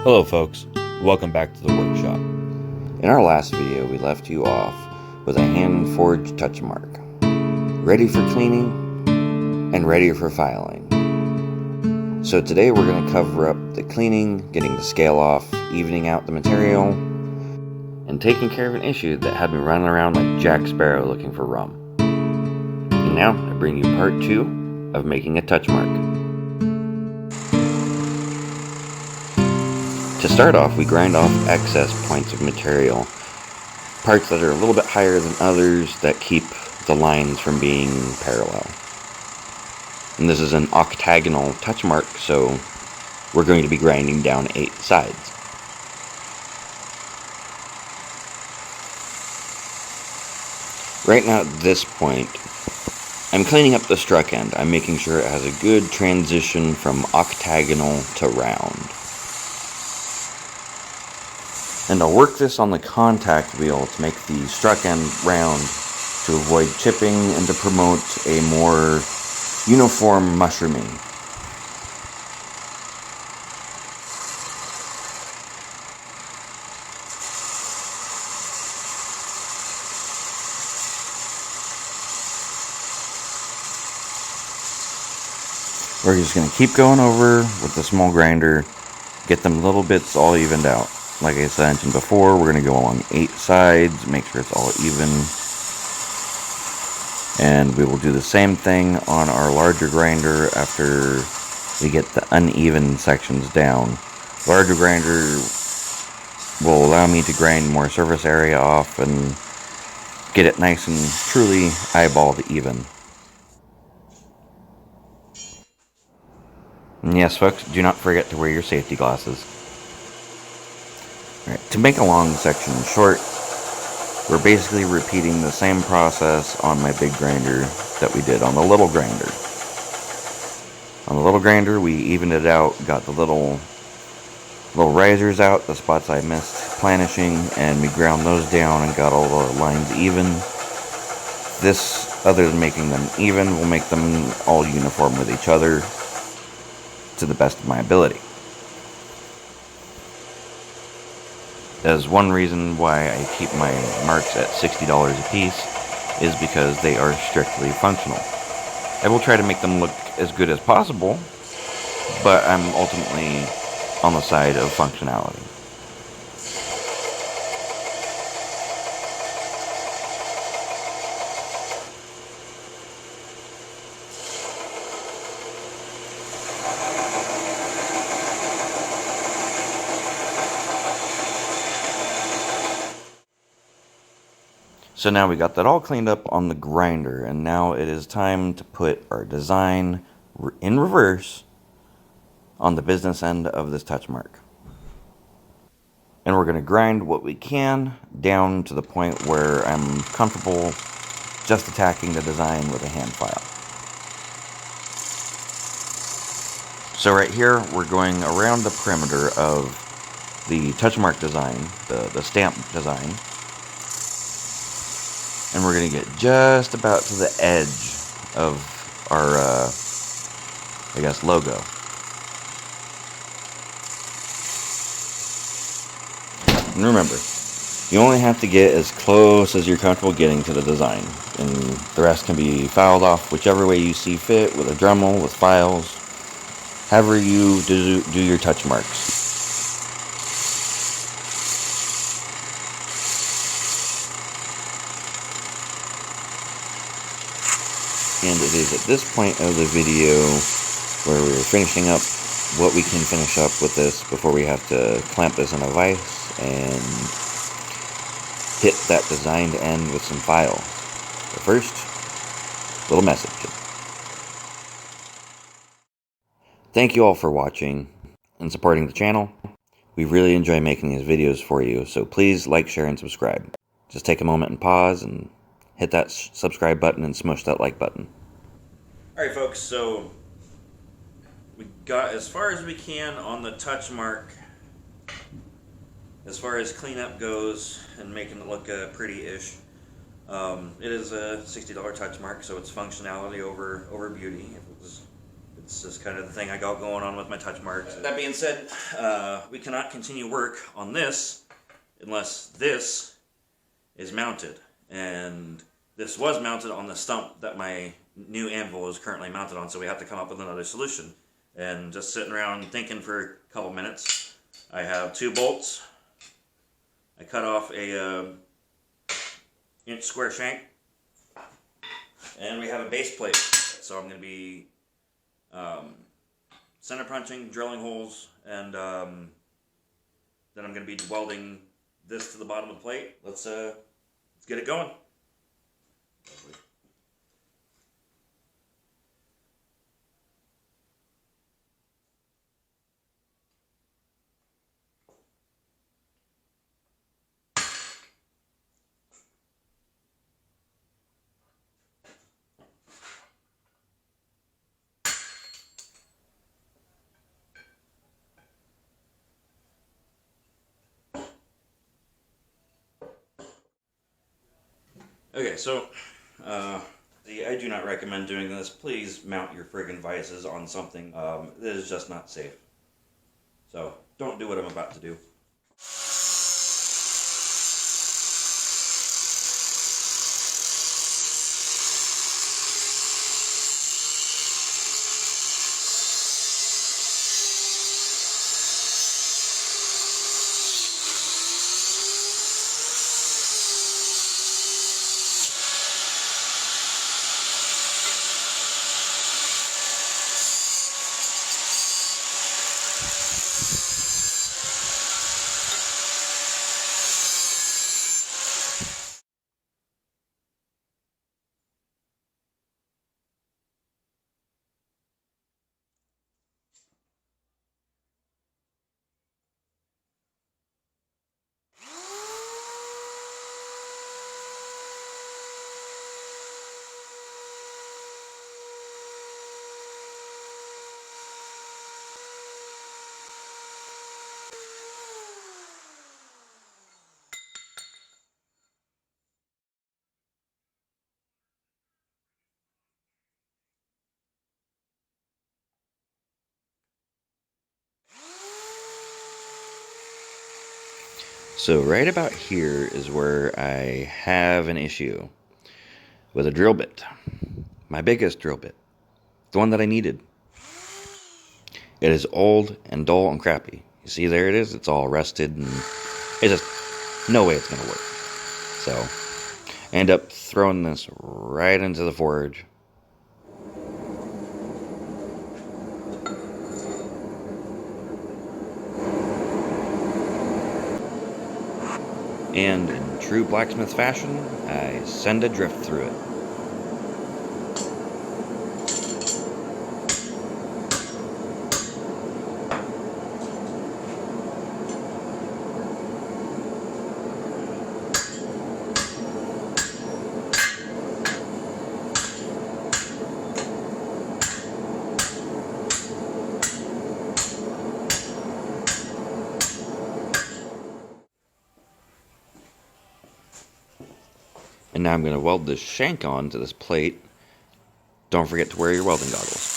Hello folks, welcome back to the workshop. In our last video we left you off with a hand-forged touch mark, ready for cleaning and ready for filing. So today we're going to cover up the cleaning, getting the scale off, evening out the material, and taking care of an issue that had me running around like Jack Sparrow looking for rum. And now I bring you part 2 of making a touch mark. To start off, we grind off excess points of material, parts that are a little bit higher than others that keep the lines from being parallel. And this is an octagonal touch mark, so we're going to be grinding down 8 sides. Right now at this point, I'm cleaning up the struck end. I'm making sure it has a good transition from octagonal to round. And I'll work this on the contact wheel to make the struck end round to avoid chipping and to promote a more uniform mushrooming. We're just going to keep going over with the small grinder, get them little bits all evened out. Like I mentioned before, we're going to go along 8 sides, make sure it's all even. And we will do the same thing on our larger grinder after we get the uneven sections down. Larger grinder will allow me to grind more surface area off and get it nice and truly eyeballed even. And yes, folks, do not forget to wear your safety glasses. Right, to make a long section short, we're basically repeating the same process on my big grinder that we did on the little grinder. On the little grinder, we evened it out, got the little risers out, the spots I missed planishing, and we ground those down and got all the lines even. This, other than making them even, will make them all uniform with each other to the best of my ability. As one reason why I keep my marks at $60 a piece is because they are strictly functional. I will try to make them look as good as possible, but I'm ultimately on the side of functionality. So now we got that all cleaned up on the grinder, and now it is time to put our design in reverse on the business end of this touch mark. And we're going to grind what we can down to the point where I'm comfortable just attacking the design with a hand file. So right here, we're going around the perimeter of the touch mark design, the stamp design. And we're going to get just about to the edge of our, logo. And remember, you only have to get as close as you're comfortable getting to the design. And the rest can be filed off whichever way you see fit, with a Dremel, with files, however you do your touch marks. And it is at this point of the video where we're finishing up what we can finish up with this before we have to clamp this in a vise and hit that designed end with some files. But first, little message. Thank you all for watching and supporting the channel. We really enjoy making these videos for you, so please like, share, and subscribe. Just take a moment and pause and hit that subscribe button and smush that like button. Alright folks, so we got as far as we can on the touch mark as far as cleanup goes and making it look pretty-ish. It is a $60 touch mark, so it's functionality over beauty. If it It's just kind of the thing I got going on with my touch marks. That being said, we cannot continue work on this unless this is mounted. And this was mounted on the stump that my new anvil is currently mounted on, so we have to come up with another solution. And just sitting around thinking for a couple minutes, I have 2 bolts. I cut off a inch square shank, and we have a base plate. So I'm going to be center punching, drilling holes, and then I'm going to be welding this to the bottom of the plate. Let's get it going. Okay, so I do not recommend doing this. Please mount your friggin' vices on something that is just not safe. So don't do what I'm about to do. So right about here is where I have an issue with a drill bit. My biggest drill bit. The one that I needed. It is old and dull and crappy. You see, there it is. It's all rusted and it's just no way it's going to work. So I end up throwing this right into the forge. And in true blacksmith fashion, I send a drift through it. And now I'm going to weld this shank on to this plate. Don't forget to wear your welding goggles.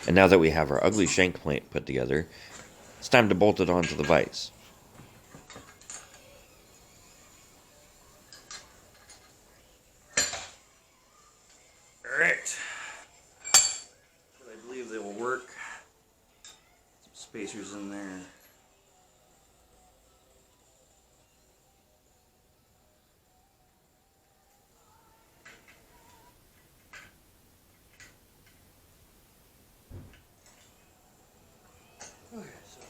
And now that we have our ugly shank plate put together, it's time to bolt it onto the vise. Alright. I believe they will work. Some spacers in there. Okay, so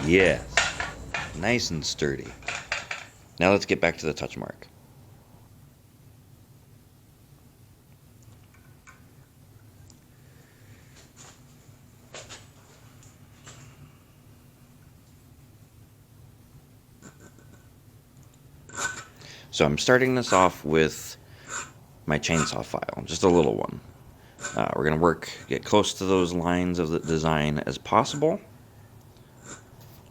yes, nice and sturdy. Now let's get back to the touch mark. So I'm starting this off with my chainsaw file, just a little one. We're going to get close to those lines of the design as possible,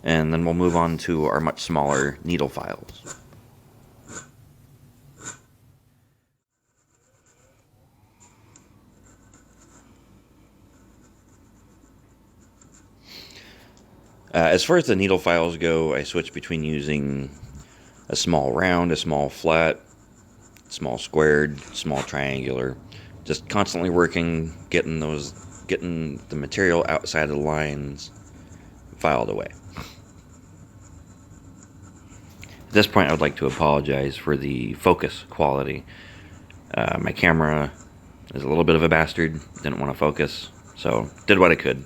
and then we'll move on to our much smaller needle files. As far as the needle files go, I switch between using a small round, a small flat, small squared, small triangular. Just constantly working, getting the material outside of the lines filed away. At this point, I would like to apologize for the focus quality. My camera is a little bit of a bastard, didn't want to focus, so did what I could.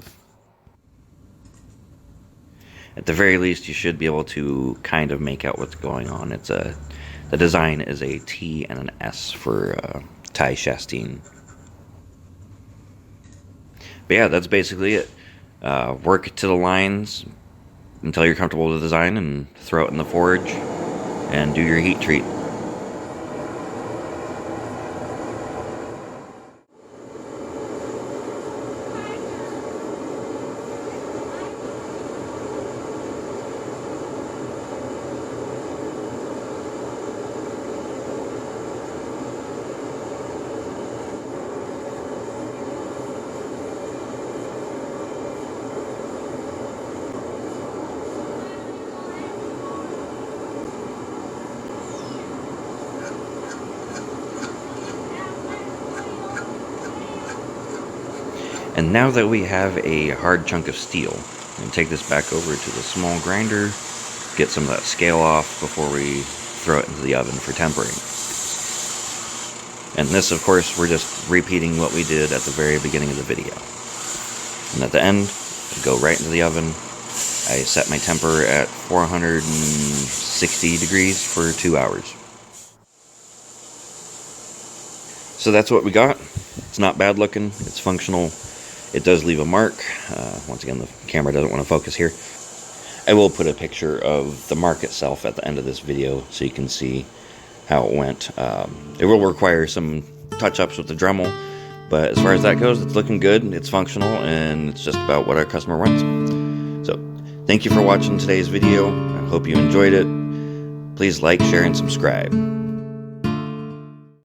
At the very least, you should be able to kind of make out what's going on. The design is a T and an S for tie chastine. But yeah, that's basically it. Work to the lines until you're comfortable with the design and throw it in the forge and do your heat treat. And now that we have a hard chunk of steel, I'm going to take this back over to the small grinder, get some of that scale off before we throw it into the oven for tempering. And this, of course, we're just repeating what we did at the very beginning of the video. And at the end, I go right into the oven. I set my temper at 460 degrees for 2 hours. So that's what we got. It's not bad looking, it's functional. It does leave a mark. Once again, the camera doesn't want to focus here. I will put a picture of the mark itself at the end of this video so you can see how it went. It will require some touch-ups with the Dremel, but as far as that goes, it's looking good, it's functional, and it's just about what our customer wants. So, thank you for watching today's video. I hope you enjoyed it. Please like, share, and subscribe.